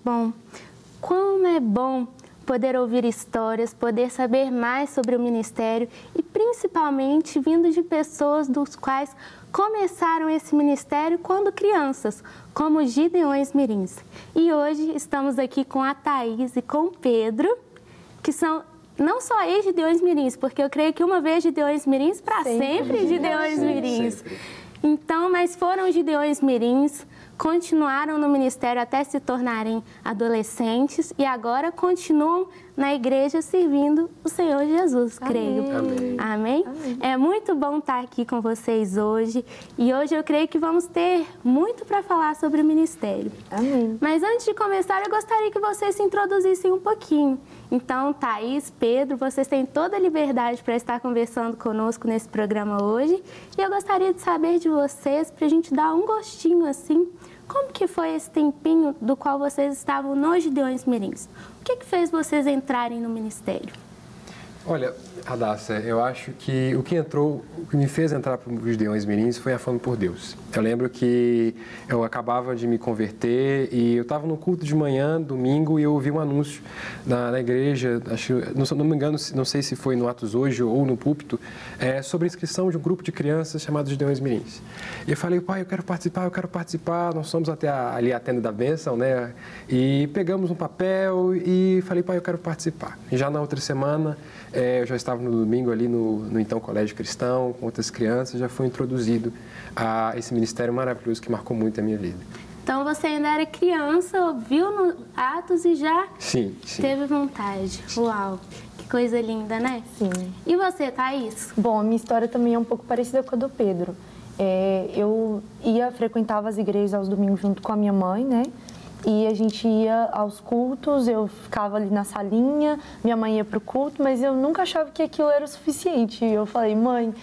bom. Como é bom poder ouvir histórias, poder saber mais sobre o ministério e principalmente vindo de pessoas dos quais começaram esse ministério quando crianças, como Gideões Mirins. E hoje estamos aqui com a Thaís e com o Pedro, que são não só ex-Gideões Mirins, porque eu creio que uma vez Gideões Mirins, para sempre Gideões Mirins. Sempre. Então, mas foram Gideões Mirins, continuaram no ministério até se tornarem adolescentes e agora continuam na igreja servindo o Senhor Jesus, creio. Amém. Amém? É muito bom estar aqui com vocês hoje e hoje eu creio que vamos ter muito para falar sobre o ministério. Amém. Mas antes de começar, eu gostaria que vocês se introduzissem um pouquinho. Então, Thaís, Pedro, vocês têm toda a liberdade para estar conversando conosco nesse programa hoje. E eu gostaria de saber de vocês, para a gente dar um gostinho assim, como que foi esse tempinho do qual vocês estavam nos Gideões Mirins? O que fez vocês entrarem no ministério? Olha, Radassa, eu acho que o que me fez entrar para os Gideões Mirins foi a fome por Deus. Eu lembro que eu acabava de me converter e eu estava no culto de manhã, domingo, e eu ouvi um anúncio na igreja, acho, não me engano, não sei se foi no Atos Hoje ou no púlpito, sobre a inscrição de um grupo de crianças chamado Gideões Mirins. E eu falei, pai, eu quero participar, nós fomos até ali a tenda da bênção, né? E pegamos um papel e falei, pai, eu quero participar. E já na outra semana, eu já estava no domingo ali no então Colégio Cristão, com outras crianças, já fui introduzido a esse ministério maravilhoso que marcou muito a minha vida. Então você ainda era criança, ouviu no Atos e já Sim. teve vontade. Uau, que coisa linda, né? Sim. E você, Thaís? Bom, a minha história também é um pouco parecida com a do Pedro. Eu frequentava as igrejas aos domingos junto com a minha mãe, né? E a gente ia aos cultos, eu ficava ali na salinha, minha mãe ia para o culto, mas eu nunca achava que aquilo era o suficiente. Eu falei, mãe,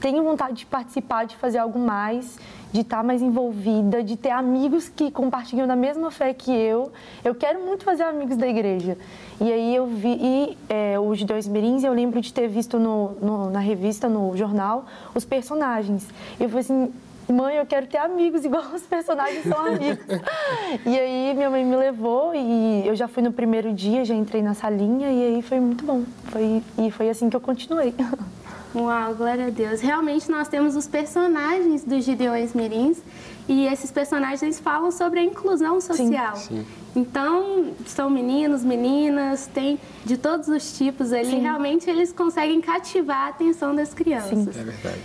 tenho vontade de participar, de fazer algo mais, de estar mais envolvida, de ter amigos que compartilham da mesma fé que eu. Eu quero muito fazer amigos da igreja. E aí eu vi os Gideões Mirins, eu lembro de ter visto na revista, no jornal, os personagens. E eu falei assim, mãe, eu quero ter amigos igual os personagens são amigos. E aí minha mãe me levou e eu já fui no primeiro dia, já entrei na salinha e aí foi muito bom. Foi assim que eu continuei. Uau, glória a Deus. Realmente nós temos os personagens dos Gideões Mirins e esses personagens falam sobre a inclusão social. Sim. Então, são meninos, meninas, tem de todos os tipos ali. Sim. Realmente eles conseguem cativar a atenção das crianças. Sim. É verdade.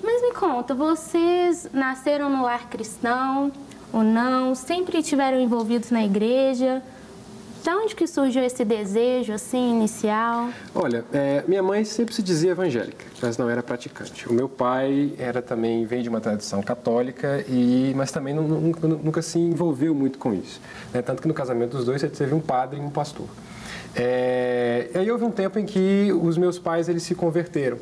Mas me conta, vocês nasceram no lar cristão ou não? Sempre estiveram envolvidos na igreja? De onde que surgiu esse desejo, assim, inicial? Olha, minha mãe sempre se dizia evangélica, mas não era praticante. O meu pai veio de uma tradição católica, mas também nunca se envolveu muito com isso. Né? Tanto que no casamento dos dois ele teve um padre e um pastor. E aí houve um tempo em que os meus pais eles se converteram.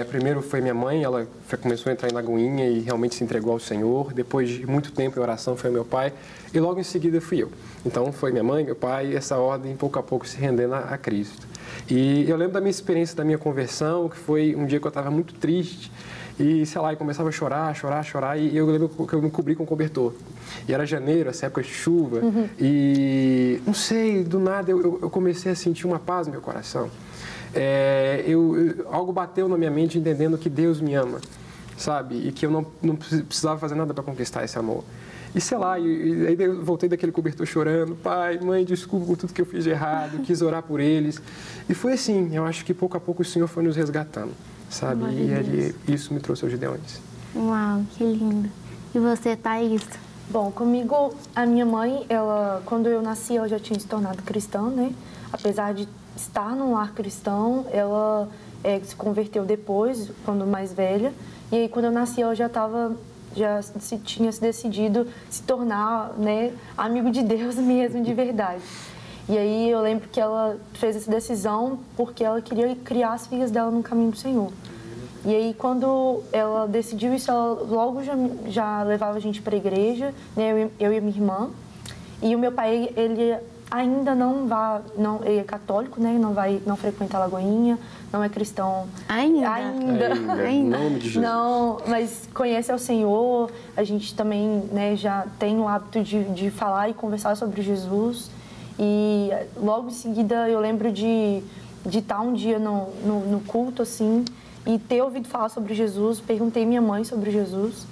Primeiro foi minha mãe, ela começou a entrar em Lagoinha e realmente se entregou ao Senhor. Depois de muito tempo em oração foi meu pai e logo em seguida fui eu. Então foi minha mãe, meu pai e essa ordem pouco a pouco se rendendo a Cristo. E eu lembro da minha experiência, da minha conversão, que foi um dia que eu estava muito triste e, sei lá, eu começava a chorar e eu lembro que eu me cobri com um cobertor. E era janeiro, essa época de chuva, e não sei, do nada eu comecei a sentir uma paz no meu coração. Algo bateu na minha mente entendendo que Deus me ama, sabe? E que eu não precisava fazer nada para conquistar esse amor. E sei lá, aí eu voltei daquele cobertor chorando, pai, mãe, desculpa por tudo que eu fiz de errado, quis orar por eles. E foi assim, eu acho que pouco a pouco o Senhor foi nos resgatando, sabe? Isso me trouxe aos Gideões. Uau, que lindo. E você, Thaís? Bom, comigo, a minha mãe, quando eu nasci, ela já tinha se tornado cristã, né? Apesar de estar num lar cristão, ela se converteu depois, quando mais velha. E aí, quando eu nasci, ela já tinha se decidido se tornar, né, amigo de Deus mesmo, de verdade. E aí eu lembro que ela fez essa decisão porque ela queria criar as filhas dela no caminho do Senhor. E aí quando ela decidiu isso, ela logo já levava a gente para a igreja, né, eu e a minha irmã. E o meu pai, ele ainda não é católico, né? Não frequenta a Lagoinha, não é cristão Ainda. Em nome de Jesus. Não, mas conhece ao Senhor. A gente também, né, já tem o hábito de falar e conversar sobre Jesus. E logo em seguida eu lembro de estar um dia no culto, assim, e ter ouvido falar sobre Jesus. Perguntei minha mãe sobre Jesus.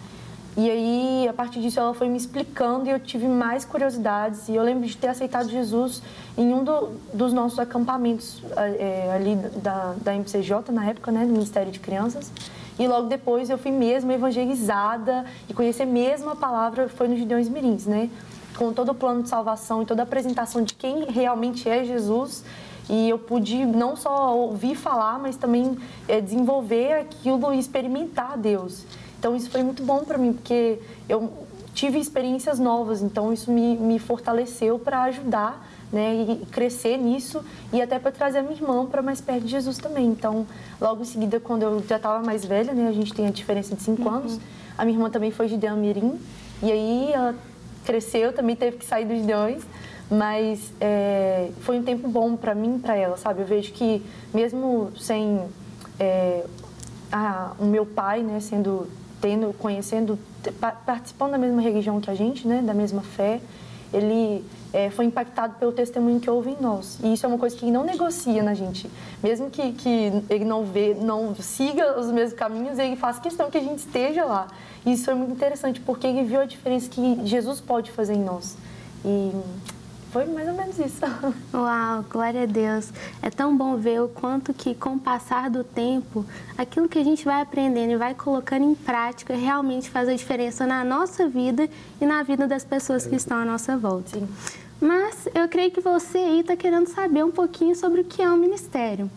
E aí, a partir disso, ela foi me explicando e eu tive mais curiosidades. E eu lembro de ter aceitado Jesus em um dos nossos acampamentos ali da MCJ, na época, né, do Ministério de Crianças. E logo depois eu fui mesmo evangelizada e conhecer mesmo a palavra, foi no Gideões Mirins, né? Com todo o plano de salvação e toda a apresentação de quem realmente é Jesus. E eu pude não só ouvir falar, mas também desenvolver aquilo e experimentar Deus. Então, isso foi muito bom para mim, porque eu tive experiências novas. Então, isso me fortaleceu para ajudar, né, e crescer nisso e até para trazer a minha irmã para mais perto de Jesus também. Então, logo em seguida, quando eu já estava mais velha, né, a gente tem a diferença de 5 anos, a minha irmã também foi Gideão Mirim. E aí, ela cresceu, também teve que sair dos Gideões. Mas foi um tempo bom para mim e para ela, sabe? Eu vejo que mesmo sem o meu pai, né, conhecendo, participando da mesma religião que a gente, né, da mesma fé, ele foi impactado pelo testemunho que houve em nós. E isso é uma coisa que ele não negocia na gente. Mesmo que ele não siga os mesmos caminhos, ele faz questão que a gente esteja lá. E isso é muito interessante, porque ele viu a diferença que Jesus pode fazer em nós. E foi mais ou menos isso. Uau, glória a Deus. É tão bom ver o quanto que, com o passar do tempo, aquilo que a gente vai aprendendo e vai colocando em prática realmente faz a diferença na nossa vida e na vida das pessoas que estão à nossa volta. Sim. Mas eu creio que você aí está querendo saber um pouquinho sobre o que é um ministério.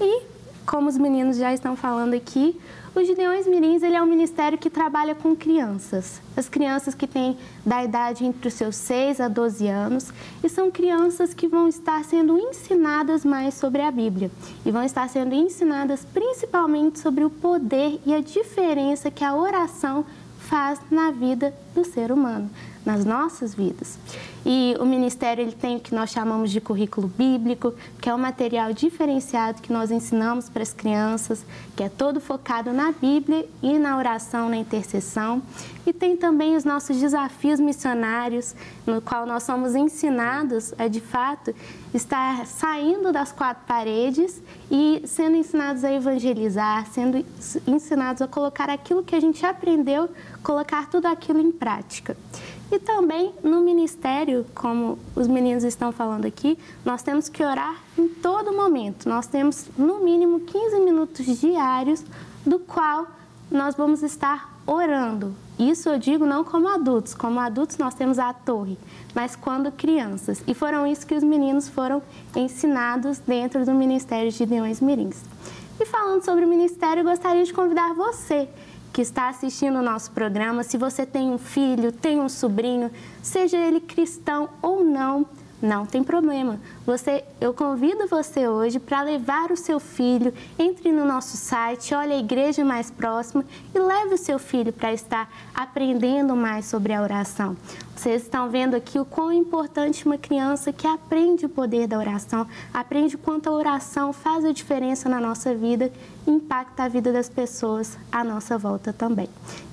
E, como os meninos já estão falando aqui, o Gideões Mirins, ele é um ministério que trabalha com crianças. As crianças que têm da idade entre os seus 6 a 12 anos. E são crianças que vão estar sendo ensinadas mais sobre a Bíblia. E vão estar sendo ensinadas principalmente sobre o poder e a diferença que a oração faz na vida do ser humano, nas nossas vidas. E o ministério ele tem o que nós chamamos de currículo bíblico, que é um material diferenciado que nós ensinamos para as crianças, que é todo focado na Bíblia e na oração, na intercessão. E tem também os nossos desafios missionários, no qual nós somos ensinados a, de fato, estar saindo das 4 paredes e sendo ensinados a evangelizar, sendo ensinados a colocar aquilo que a gente aprendeu, colocar tudo aquilo em prática. E também no ministério, como os meninos estão falando aqui, nós temos que orar em todo momento. Nós temos no mínimo 15 minutos diários, do qual nós vamos estar orando. Isso eu digo não como adultos nós temos a torre, mas quando crianças. E foram isso que os meninos foram ensinados dentro do Ministério de Gideões Mirins. E falando sobre o ministério, eu gostaria de convidar você que está assistindo o nosso programa, se você tem um filho, tem um sobrinho, seja ele cristão ou não, não tem problema. Eu convido você hoje para levar o seu filho, entre no nosso site, olhe a igreja mais próxima e leve o seu filho para estar aprendendo mais sobre a oração. Vocês estão vendo aqui o quão importante uma criança que aprende o poder da oração, aprende o quanto a oração faz a diferença na nossa vida e impacta a vida das pessoas à nossa volta também.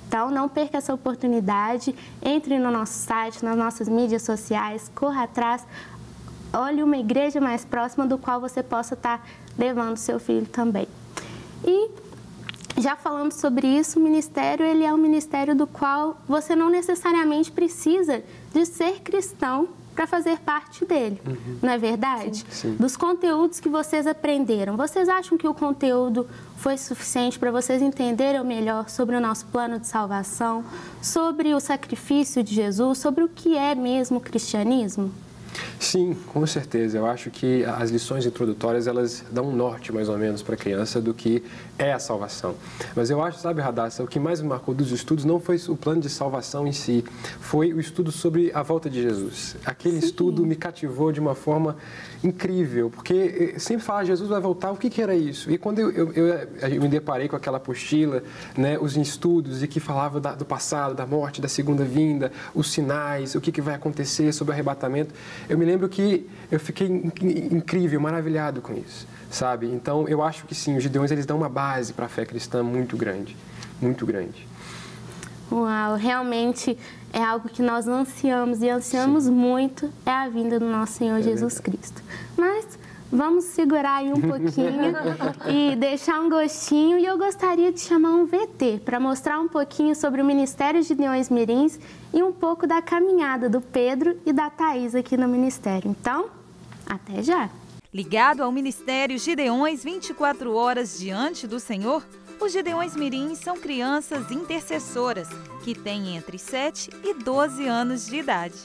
Então, não perca essa oportunidade, entre no nosso site, nas nossas mídias sociais, corra atrás, olhe uma igreja mais próxima do qual você possa estar levando seu filho também. E, já falando sobre isso, o ministério ele é um ministério do qual você não necessariamente precisa de ser cristão para fazer parte dele, não é verdade? Sim, sim. Dos conteúdos que vocês aprenderam, vocês acham que o conteúdo foi suficiente para vocês entenderem melhor sobre o nosso plano de salvação, sobre o sacrifício de Jesus, sobre o que é mesmo o cristianismo? Sim, com certeza. Eu acho que as lições introdutórias, elas dão um norte, mais ou menos, para a criança do que é a salvação. Mas eu acho, sabe, Radassa, o que mais me marcou dos estudos não foi o plano de salvação em si, foi o estudo sobre a volta de Jesus. Aquele estudo me cativou de uma forma incrível, porque sempre fala, Jesus vai voltar, o que era isso? E quando eu me deparei com aquela apostila, né, os estudos, e que falava do passado, da morte, da segunda vinda, os sinais, o que vai acontecer sobre o arrebatamento, eu me lembro que eu fiquei incrível, maravilhado com isso, sabe? Então, eu acho que sim, os Gideões, eles dão uma base para a fé cristã muito grande, muito grande. Uau, realmente é algo que nós ansiamos e ansiamos muito, é a vinda do nosso Senhor Jesus Cristo. Mas vamos segurar aí um pouquinho e deixar um gostinho, e eu gostaria de chamar um VT para mostrar um pouquinho sobre o Ministério Gideões Mirins e um pouco da caminhada do Pedro e da Thaís aqui no Ministério. Então, até já! Ligado ao Ministério Gideões 24 horas diante do Senhor, os Gideões Mirins são crianças intercessoras que têm entre 7 e 12 anos de idade.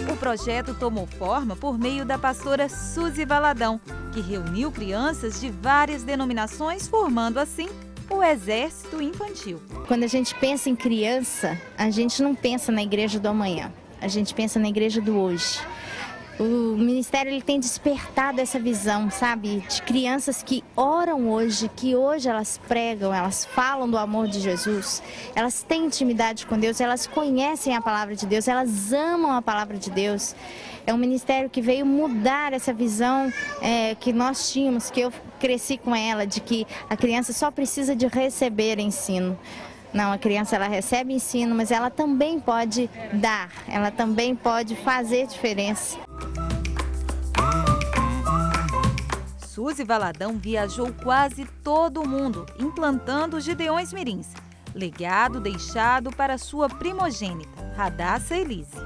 O projeto tomou forma por meio da pastora Suzy Valadão, que reuniu crianças de várias denominações, formando assim o Exército Infantil. Quando a gente pensa em criança, a gente não pensa na igreja do amanhã, a gente pensa na igreja do hoje. O ministério ele tem despertado essa visão, sabe, de crianças que oram hoje, que hoje elas pregam, elas falam do amor de Jesus, elas têm intimidade com Deus, elas conhecem a palavra de Deus, elas amam a palavra de Deus. É um ministério que veio mudar essa visão que nós tínhamos, que eu cresci com ela, de que a criança só precisa de receber ensino. Não, a criança ela recebe ensino, mas ela também pode dar, ela também pode fazer diferença. Suzy Valadão viajou quase todo o mundo, implantando os Gideões Mirins, legado deixado para sua primogênita, Radassa Elise.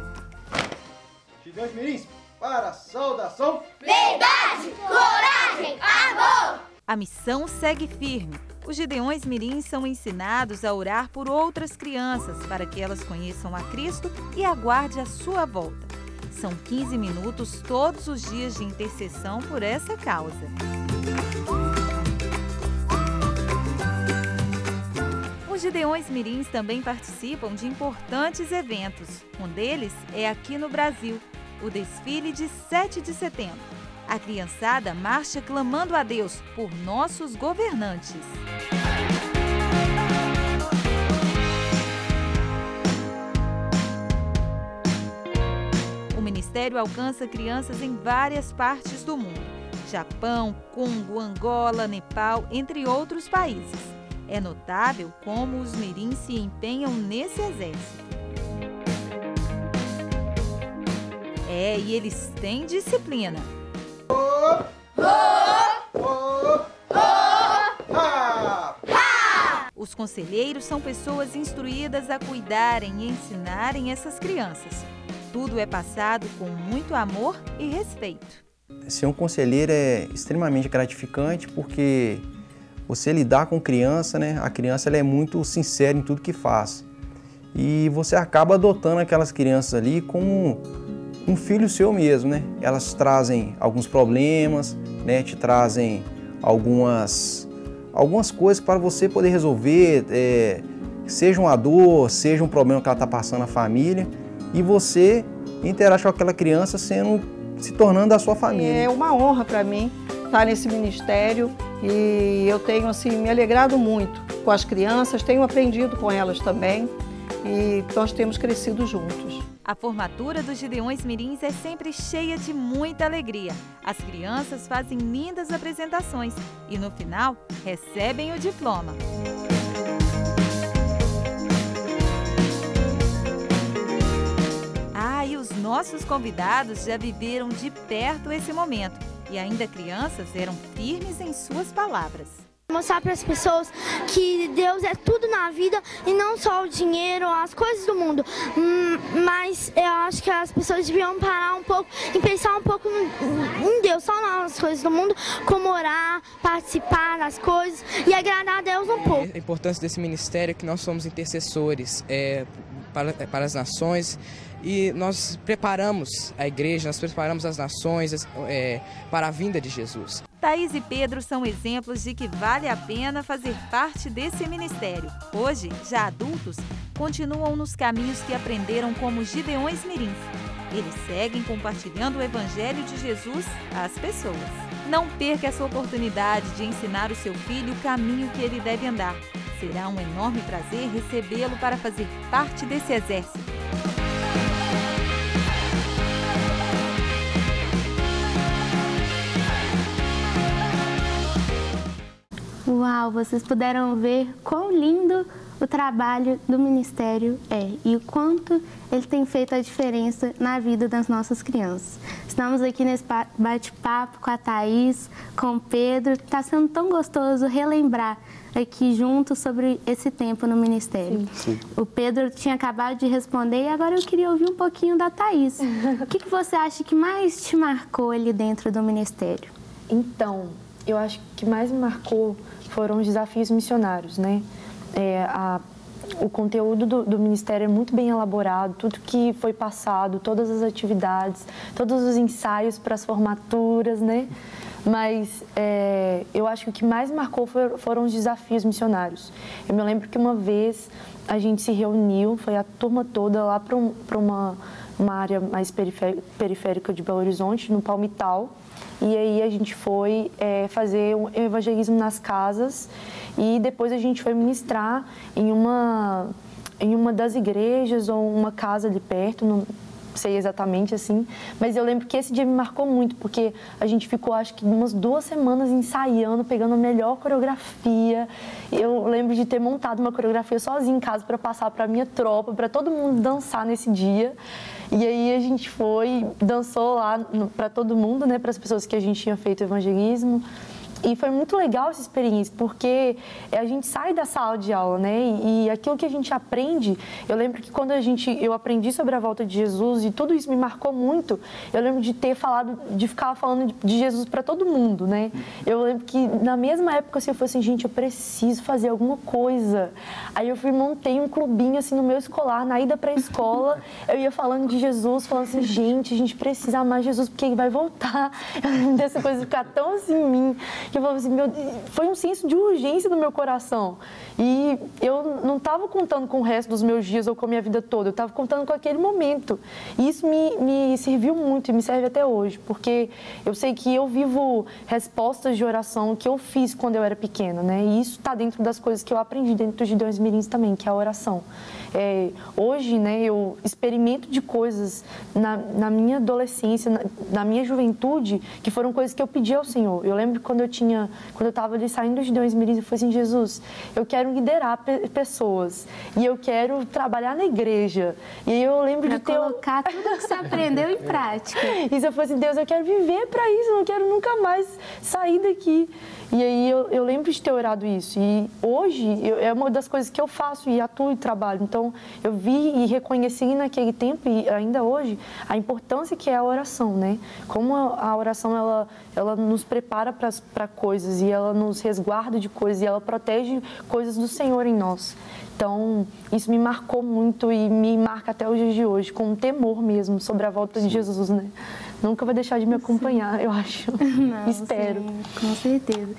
Gideões Mirins, para a saudação! Verdade, coragem, amor! A missão segue firme. Os Gideões Mirins são ensinados a orar por outras crianças para que elas conheçam a Cristo e aguardem a sua volta. São 15 minutos todos os dias de intercessão por essa causa. Os Gideões Mirins também participam de importantes eventos. Um deles é aqui no Brasil, o desfile de 7 de setembro. A criançada marcha clamando a Deus por nossos governantes. O Ministério alcança crianças em várias partes do mundo: Japão, Congo, Angola, Nepal, entre outros países. É notável como os mirins se empenham nesse exército. E eles têm disciplina. Os conselheiros são pessoas instruídas a cuidarem e ensinarem essas crianças. Tudo é passado com muito amor e respeito. Ser um conselheiro é extremamente gratificante porque você lidar com criança, né? A criança ela é muito sincera em tudo que faz. E você acaba adotando aquelas crianças ali como um filho seu mesmo, né? Elas trazem alguns problemas, né? Te trazem algumas coisas para você poder resolver, seja uma dor, seja um problema que ela está passando na família, e você interage com aquela criança se tornando a sua família. É uma honra para mim estar nesse ministério e eu tenho assim, me alegrado muito com as crianças, tenho aprendido com elas também e nós temos crescido juntos. A formatura dos Gideões Mirins é sempre cheia de muita alegria. As crianças fazem lindas apresentações e, no final, recebem o diploma. E os nossos convidados já viveram de perto esse momento e ainda crianças eram firmes em suas palavras. Mostrar para as pessoas que Deus é tudo na vida e não só o dinheiro, as coisas do mundo. Mas eu acho que as pessoas deviam parar um pouco e pensar um pouco em Deus, só nas coisas do mundo, como orar, participar das coisas e agradar a Deus um pouco. A importância desse ministério é que nós somos intercessores para as nações e nós preparamos a igreja, nós preparamos as nações para a vinda de Jesus. Thaís e Pedro são exemplos de que vale a pena fazer parte desse ministério. Hoje, já adultos, continuam nos caminhos que aprenderam como Gideões Mirins. Eles seguem compartilhando o Evangelho de Jesus às pessoas. Não perca essa oportunidade de ensinar o seu filho o caminho que ele deve andar. Será um enorme prazer recebê-lo para fazer parte desse exército. Uau, vocês puderam ver quão lindo o trabalho do Ministério é e o quanto ele tem feito a diferença na vida das nossas crianças. Estamos aqui nesse bate-papo com a Thaís, com o Pedro. Está sendo tão gostoso relembrar aqui juntos sobre esse tempo no Ministério. Sim. O Pedro tinha acabado de responder e agora eu queria ouvir um pouquinho da Thaís. O que você acha que mais te marcou ali dentro do Ministério? Então, eu acho que mais me marcou foram os desafios missionários, né? O conteúdo do Ministério é muito bem elaborado, tudo que foi passado, todas as atividades, todos os ensaios para as formaturas, né? Mas eu acho que o que mais me marcou foram os desafios missionários. Eu me lembro que uma vez a gente se reuniu, foi a turma toda lá para uma área mais periférica de Belo Horizonte, no Palmital. E aí a gente foi fazer um evangelismo nas casas e depois a gente foi ministrar em uma das igrejas ou uma casa ali perto, não sei exatamente assim, mas eu lembro que esse dia me marcou muito, porque a gente ficou acho que umas 2 semanas ensaiando, pegando a melhor coreografia. Eu lembro de ter montado uma coreografia sozinha em casa para passar para a minha tropa, para todo mundo dançar nesse dia. E aí a gente foi, dançou lá para todo mundo, né, para as pessoas que a gente tinha feito evangelismo. E foi muito legal essa experiência, porque a gente sai da sala de aula, né? E aquilo que a gente aprende, eu lembro que quando eu aprendi sobre a volta de Jesus e tudo isso me marcou muito, eu lembro de ficar falando de Jesus para todo mundo, né? Eu lembro que na mesma época assim, eu falei assim, gente, eu preciso fazer alguma coisa. Aí eu montei um clubinho assim no meu escolar, na ida para a escola, eu ia falando de Jesus, falando assim, gente, a gente precisa amar Jesus porque ele vai voltar. Eu lembro dessa coisa ficar tão assim em mim, que eu falava assim, foi um senso de urgência no meu coração. E eu não estava contando com o resto dos meus dias ou com a minha vida toda, eu estava contando com aquele momento. E isso me serviu muito e me serve até hoje, porque eu sei que eu vivo respostas de oração que eu fiz quando eu era pequena, né? E isso está dentro das coisas que eu aprendi dentro dos Gideões Mirins também, que é a oração. Hoje, né, eu experimento de coisas na minha adolescência, na minha juventude, que foram coisas que eu pedi ao Senhor. Eu lembro que quando eu estava ali saindo dos Gideões Mirins, eu falei assim, Jesus, eu quero liderar pessoas e eu quero trabalhar na igreja. E aí eu lembro de colocar tudo que você aprendeu em prática. E eu falei assim, Deus, eu quero viver para isso, eu não quero nunca mais sair daqui. E aí eu lembro de ter orado isso. E hoje é uma das coisas que eu faço e atuo e trabalho. Então eu vi e reconheci naquele tempo e ainda hoje a importância que é a oração, né? Como a oração ela nos prepara para coisas e ela nos resguarda de coisas e ela protege coisas do Senhor em nós. Então, isso me marcou muito e me marca até os dias de hoje, com um temor mesmo sobre a volta de Jesus, né? Nunca vai deixar de me acompanhar, eu acho. Não, espero. Sim, com certeza.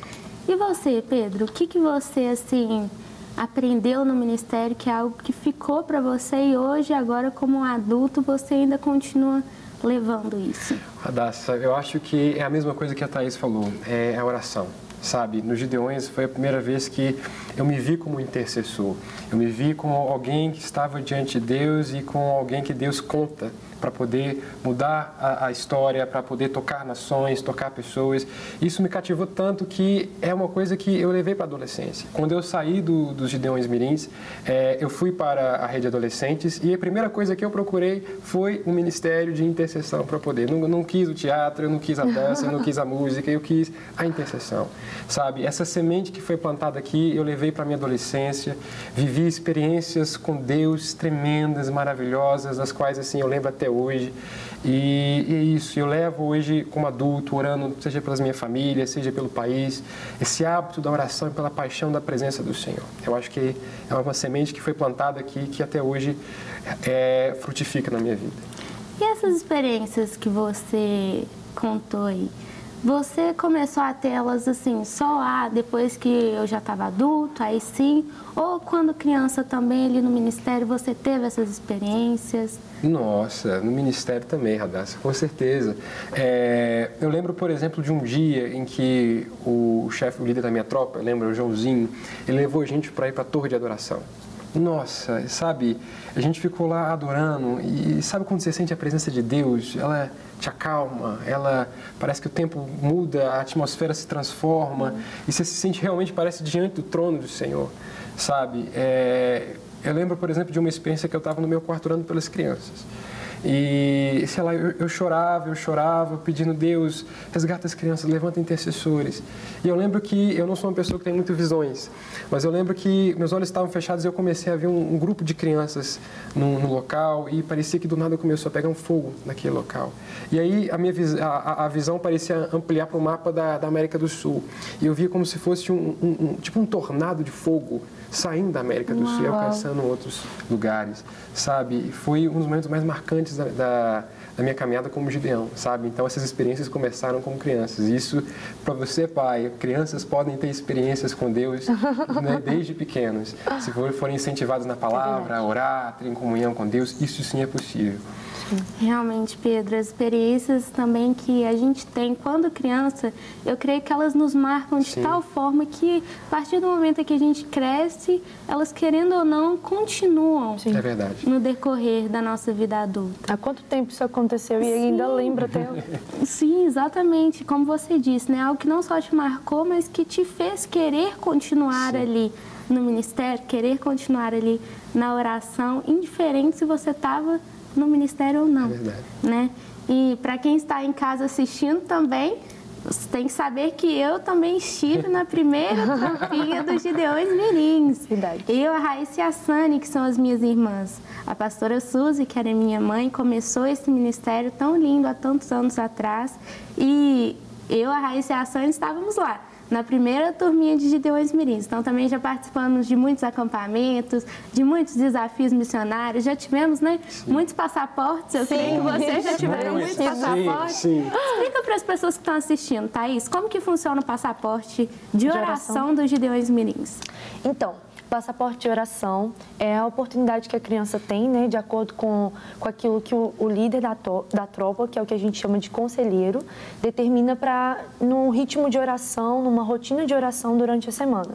E você, Pedro, o que você, assim, aprendeu no ministério que é algo que ficou para você e hoje, agora como um adulto, você ainda continua levando isso? Radassa, eu acho que é a mesma coisa que a Thaís falou, é a oração. Sabe, nos Gideões foi a primeira vez que eu me vi como intercessor. Eu me vi como alguém que estava diante de Deus e como alguém que Deus conta para poder mudar a história, para poder tocar nações, tocar pessoas. Isso me cativou tanto que é uma coisa que eu levei para a adolescência. Quando eu saí dos Gideões Mirins, eu fui para a rede adolescentes e a primeira coisa que eu procurei foi um ministério de intercessão para poder. Não quis o teatro, eu não quis a dança, eu não quis a música, eu quis a intercessão. Sabe, essa semente que foi plantada aqui, eu levei para a minha adolescência, vivi experiências com Deus tremendas, maravilhosas, das quais assim eu lembro até hoje. E é isso, eu levo hoje como adulto, orando, seja pela minha família, seja pelo país, esse hábito da oração e pela paixão da presença do Senhor. Eu acho que é uma semente que foi plantada aqui, que até hoje frutifica na minha vida. E essas experiências que você contou aí, Você começou a tê-las assim, só depois que eu já estava adulto, aí sim? Ou quando criança também ali no ministério você teve essas experiências? Nossa, no ministério também, Radassa, com certeza. Eu lembro, por exemplo, de um dia em que o chefe, o líder da minha tropa, lembra, o Joãozinho, ele levou a gente para ir para a torre de adoração. Nossa, sabe, a gente ficou lá adorando e sabe quando você sente a presença de Deus? Ela te acalma, ela parece que o tempo muda, a atmosfera se transforma e você se sente realmente, parece, diante do trono do Senhor, sabe? Eu lembro, por exemplo, de uma experiência que eu estava no meu quarto orando pelas crianças. E, sei lá, eu chorava, pedindo, Deus, resgata as crianças, levanta intercessores. E eu lembro que eu não sou uma pessoa que tem muitas visões, mas eu lembro que meus olhos estavam fechados e eu comecei a ver um grupo de crianças no local e parecia que do nada começou a pegar um fogo naquele local. E aí a visão parecia ampliar para o mapa da América do Sul. E eu via como se fosse tipo um tornado de fogo saindo da América do Sul e alcançando outros lugares, sabe? Foi um dos momentos mais marcantes da minha caminhada como Gideão, sabe? Então, essas experiências começaram como crianças. Isso, para você, pai, crianças podem ter experiências com Deus, né, desde pequenos. Se forem incentivados na palavra, a orar, terem comunhão com Deus, isso sim é possível. Realmente, Pedro, as experiências também que a gente tem quando criança, eu creio que elas nos marcam de tal forma que, a partir do momento que a gente cresce, elas, querendo ou não, continuam no decorrer da nossa vida adulta. Há quanto tempo isso aconteceu e ainda lembra até? Sim, exatamente. Como você disse, né? Algo que não só te marcou, mas que te fez querer continuar ali no ministério, querer continuar ali na oração, indiferente se você estava no ministério ou não, né? E para quem está em casa assistindo também, você tem que saber que eu também estive na primeira tropinha dos Gideões Mirins. Verdade. Eu, a Raíssa e a Sani, que são as minhas irmãs. A pastora Suzy, que era minha mãe, começou esse ministério tão lindo há tantos anos atrás. E eu, a Raíssa e a Sani estávamos lá, na primeira turminha de Gideões Mirins. Então, também já participamos de muitos acampamentos, de muitos desafios missionários. Já tivemos, né, muitos passaportes. Eu creio que vocês já tiveram muitos passaportes. Explica para as pessoas que estão assistindo, Thaís, como que funciona o passaporte de oração dos Gideões Mirins? Então, passaporte de oração é a oportunidade que a criança tem, né, de acordo com aquilo que o líder da tropa, que é o que a gente chama de conselheiro, determina num ritmo de oração, numa rotina de oração durante a semana.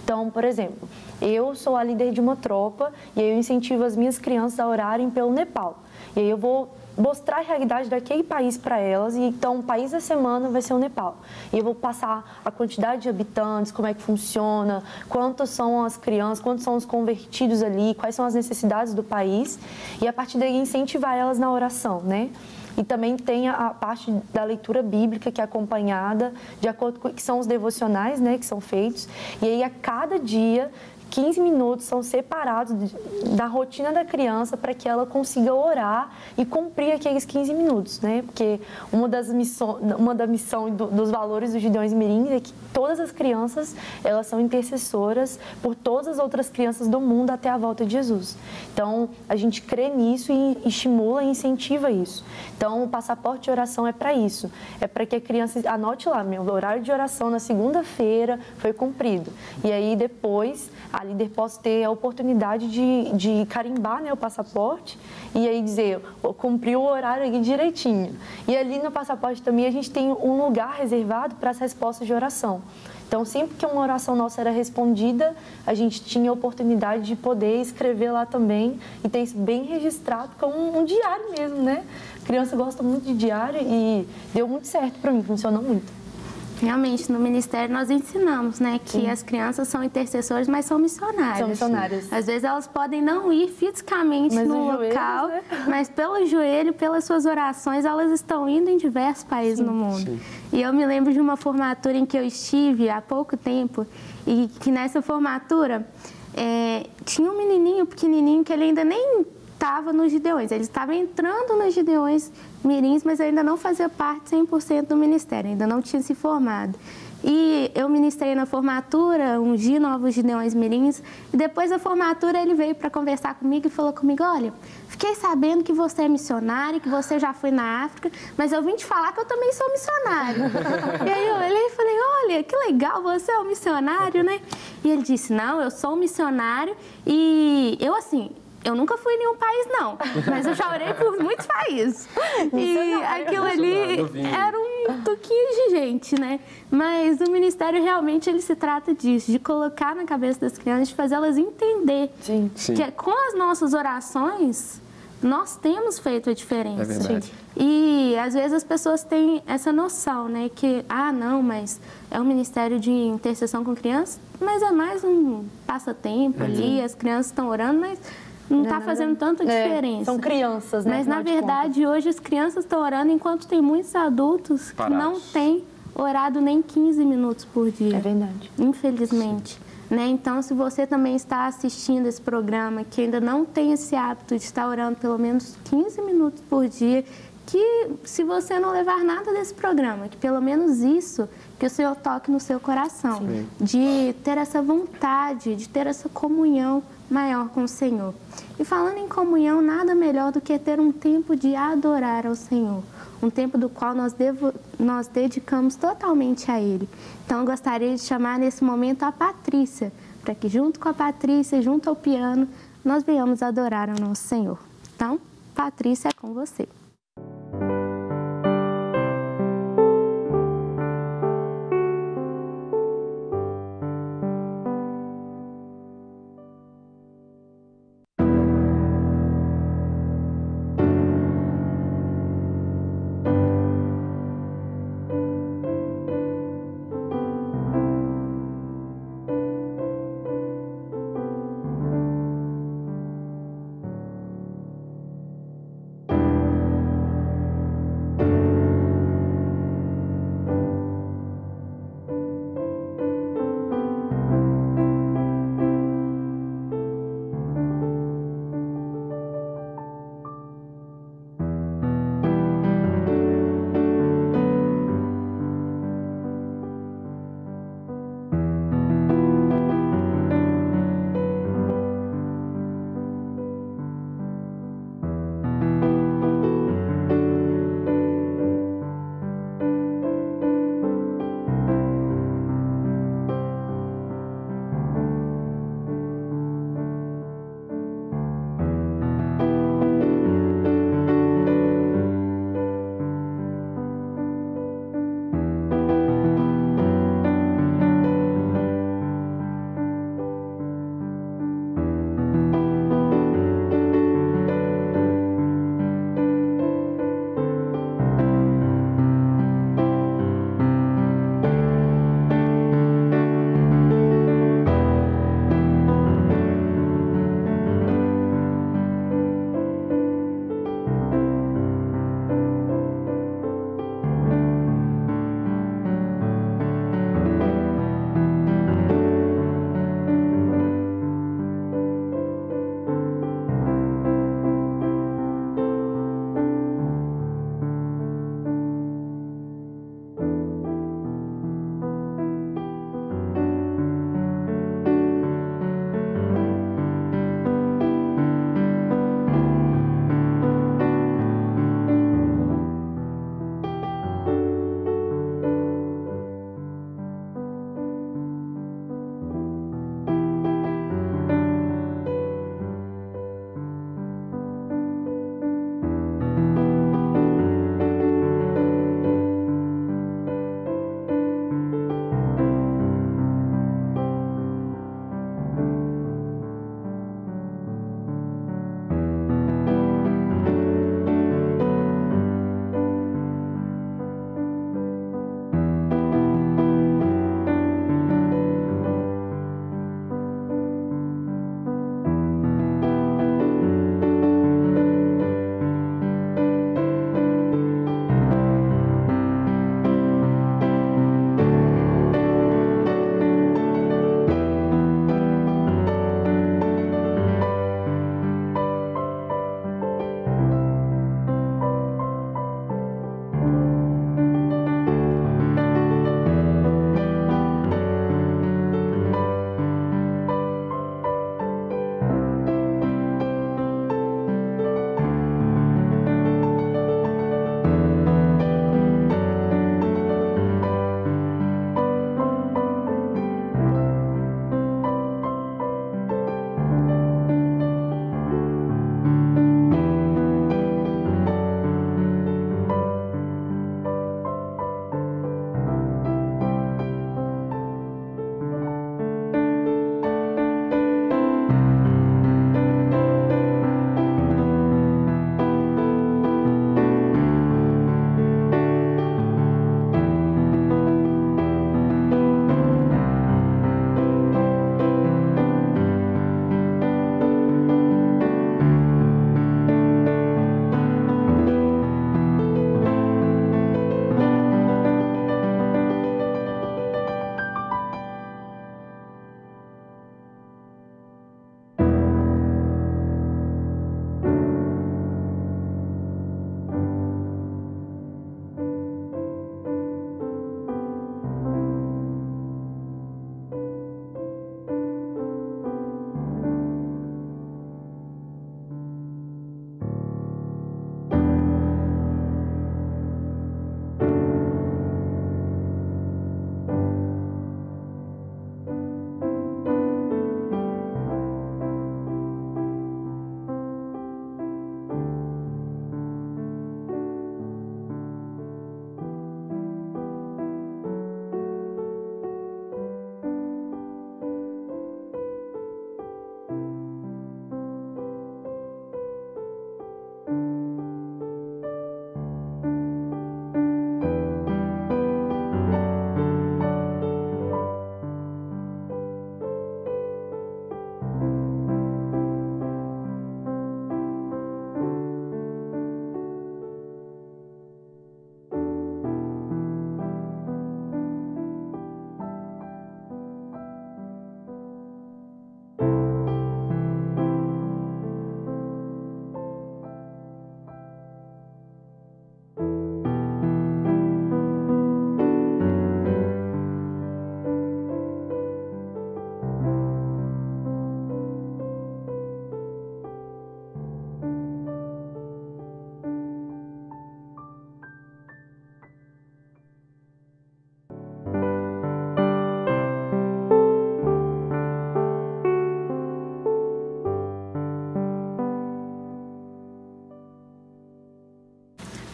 Então, por exemplo, eu sou a líder de uma tropa e aí eu incentivo as minhas crianças a orarem pelo Nepal. E aí eu vou mostrar a realidade daquele país para elas, e então o país da semana vai ser o Nepal. E eu vou passar a quantidade de habitantes, como é que funciona, quantas são as crianças, quantos são os convertidos ali, quais são as necessidades do país, e a partir daí incentivar elas na oração, né? E também tem a parte da leitura bíblica, que é acompanhada de acordo com que são os devocionais, né, que são feitos, e aí a cada dia 15 minutos são separados da rotina da criança para que ela consiga orar e cumprir aqueles 15 minutos, né? Porque uma da missão dos valores dos Gideões Mirins é que todas as crianças, elas são intercessoras por todas as outras crianças do mundo até a volta de Jesus. Então, a gente crê nisso e estimula e incentiva isso. Então, o passaporte de oração é para isso. É para que a criança anote lá, meu horário de oração na segunda-feira foi cumprido. E aí, depois, a líder possa ter a oportunidade de carimbar, né, o passaporte e aí dizer, cumpriu o horário aqui direitinho. E ali no passaporte também a gente tem um lugar reservado para as respostas de oração. Então, sempre que uma oração nossa era respondida, a gente tinha a oportunidade de poder escrever lá também e ter isso bem registrado como um diário mesmo, né? A criança gosta muito de diário e deu muito certo para mim, funcionou muito. Realmente, no ministério nós ensinamos, né, que as crianças são intercessores, mas são missionárias. São missionárias. Às vezes elas podem não ir fisicamente no local, né? Mas pelo joelho, pelas suas orações, elas estão indo em diversos países no mundo. Sim. E eu me lembro de uma formatura em que eu estive há pouco tempo e que nessa formatura tinha um menininho pequenininho que ele ainda nem estava nos Gideões, ele estava entrando nos Gideões Mirins, mas ainda não fazia parte 100% do ministério, ainda não tinha se formado. E eu ministrei na formatura, ungi novos Gideões Mirins, e depois da formatura ele veio para conversar comigo e falou comigo, olha, fiquei sabendo que você é missionário, que você já foi na África, mas eu vim te falar que eu também sou missionário. E aí eu olhei e falei, olha, que legal, você é um missionário, né? E ele disse, não, eu sou um missionário e eu assim... Eu nunca fui em nenhum país, não, mas eu já orei por muitos países. E aquilo ali era um toquinho de gente, né? Mas o ministério realmente ele se trata disso, de colocar na cabeça das crianças, de fazê-las entender que com as nossas orações nós temos feito a diferença. É verdade. E às vezes as pessoas têm essa noção, né? Que, não, mas é um ministério de intercessão com crianças, mas é mais um passatempo ali, as crianças estão orando, mas não está fazendo tanta diferença. São crianças, né? Mas, na verdade, hoje as crianças estão orando enquanto tem muitos adultos que não têm orado nem 15 minutos por dia. É verdade. Infelizmente. Né? Então, se você também está assistindo esse programa, que ainda não tem esse hábito de estar orando pelo menos 15 minutos por dia, que se você não levar nada desse programa, que pelo menos isso, que o Senhor toque no seu coração, de ter essa vontade, de ter essa comunhão maior com o Senhor. E falando em comunhão, nada melhor do que ter um tempo de adorar ao Senhor, um tempo do qual nós dedicamos totalmente a Ele. Então, eu gostaria de chamar nesse momento a Patrícia, para que junto com a Patrícia, junto ao piano, nós venhamos adorar ao nosso Senhor. Então, Patrícia, é com você.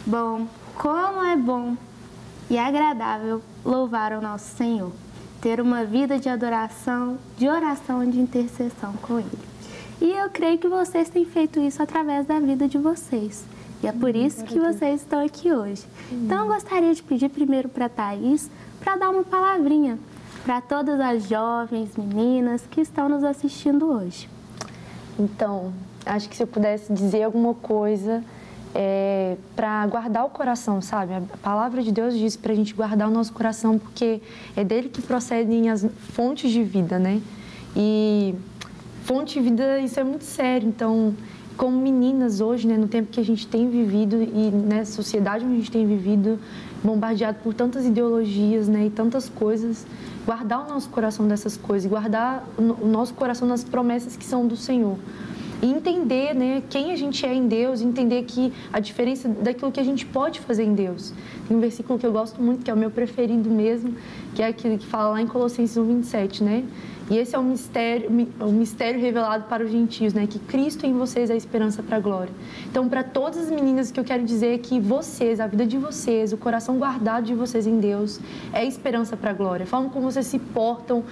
Bom, como é bom e agradável louvar o nosso Senhor, ter uma vida de adoração, de oração e de intercessão com Ele. E eu creio que vocês têm feito isso através da vida de vocês. E é por isso que vocês estão aqui hoje. Então, eu gostaria de pedir primeiro para a Thaís para dar uma palavrinha para todas as jovens, meninas que estão nos assistindo hoje. Então, acho que se eu pudesse dizer alguma coisa para guardar o coração, sabe? A palavra de Deus diz para a gente guardar o nosso coração, porque é dele que procedem as fontes de vida, né? E fonte de vida, isso é muito sério. Então, como meninas hoje, né, no tempo que a gente tem vivido e na sociedade onde a gente tem vivido, bombardeado por tantas ideologias, né, e tantas coisas, guardar o nosso coração dessas coisas, guardar o nosso coração nas promessas que são do Senhor. E entender, né, quem a gente é em Deus, entender que a diferença daquilo que a gente pode fazer em Deus. Tem um versículo que eu gosto muito, que é o meu preferido mesmo, que é aquele que fala lá em Colossenses 1:27, né? E esse é o mistério revelado para os gentios, né? Que Cristo em vocês é a esperança para a glória. Então, para todas as meninas, o que eu quero dizer é que vocês, a vida de vocês, o coração guardado de vocês em Deus é esperança para a glória. A forma como vocês se portam,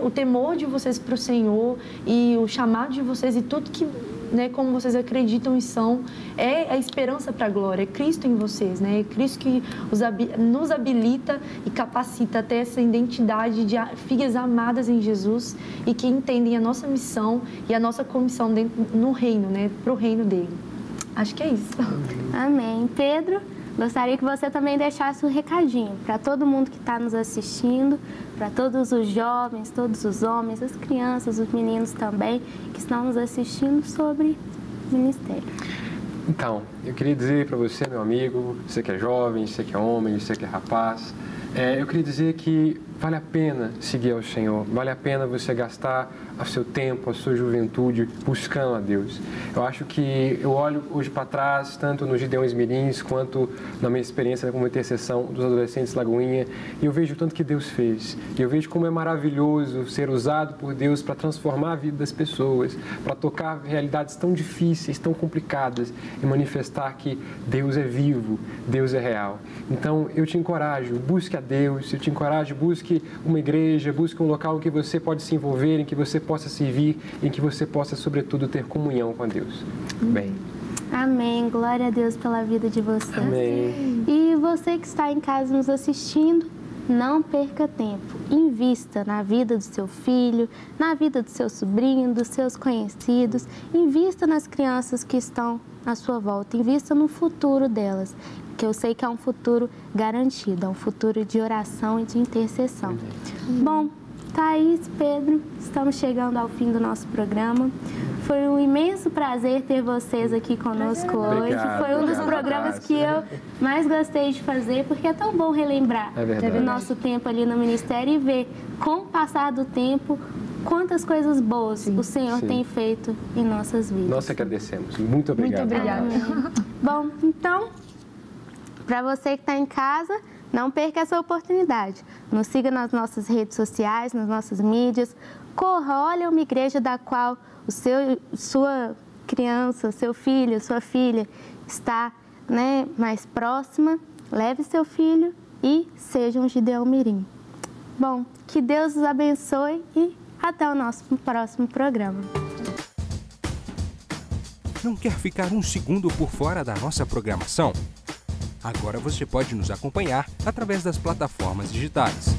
o temor de vocês para o Senhor e o chamado de vocês e tudo que, né, como vocês acreditam e são, é a esperança para a glória, é Cristo em vocês, né? É Cristo que nos habilita e capacita a ter essa identidade de filhas amadas em Jesus e que entendem a nossa missão e a nossa comissão no reino, né? Para o reino dele. Acho que é isso. Amém. Pedro, gostaria que você também deixasse um recadinho para todo mundo que está nos assistindo, para todos os jovens, todos os homens, as crianças, os meninos também, que estão nos assistindo sobre ministério. Então, eu queria dizer para você, meu amigo, você que é jovem, você que é homem, você que é rapaz, eu queria dizer que vale a pena seguir ao Senhor, vale a pena você gastar o seu tempo, a sua juventude buscando a Deus. Eu acho que eu olho hoje para trás, tanto nos Gideões Mirins, quanto na minha experiência como intercessão dos adolescentes Lagoinha, e eu vejo o tanto que Deus fez. E eu vejo como é maravilhoso ser usado por Deus para transformar a vida das pessoas, para tocar realidades tão difíceis, tão complicadas, e manifestar que Deus é vivo, Deus é real. Então, eu te encorajo, busque a Deus, eu te encorajo, busque uma igreja, busque um local em que você pode se envolver, em que você possa servir, em que você possa, sobretudo, ter comunhão com Deus. Bem. Amém. Glória a Deus pela vida de vocês. Amém. E você que está em casa nos assistindo, não perca tempo. Invista na vida do seu filho, na vida do seu sobrinho, dos seus conhecidos. Invista nas crianças que estão à sua volta. Invista no futuro delas, que eu sei que é um futuro garantido, é um futuro de oração e de intercessão. Bom, Thaís, Pedro, estamos chegando ao fim do nosso programa. Foi um imenso prazer ter vocês aqui conosco hoje. Obrigado, Foi um dos programas que eu mais gostei de fazer, porque é tão bom relembrar o nosso tempo ali no ministério e ver, com o passar do tempo, quantas coisas boas o Senhor tem feito em nossas vidas. Nós agradecemos. Muito obrigado. Muito obrigada. Bom, então, para você que está em casa, não perca essa oportunidade. Nos siga nas nossas redes sociais, nas nossas mídias. Corra, olha uma igreja da qual sua criança, seu filho, sua filha está, né, mais próxima. Leve seu filho e seja um Gideão Mirim. Bom, que Deus os abençoe e até o nosso próximo programa. Não quer ficar um segundo por fora da nossa programação? Agora você pode nos acompanhar através das plataformas digitais.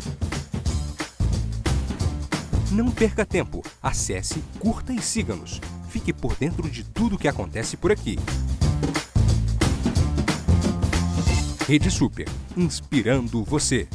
Não perca tempo. Acesse, curta e siga-nos. Fique por dentro de tudo o que acontece por aqui. Rede Super, inspirando você.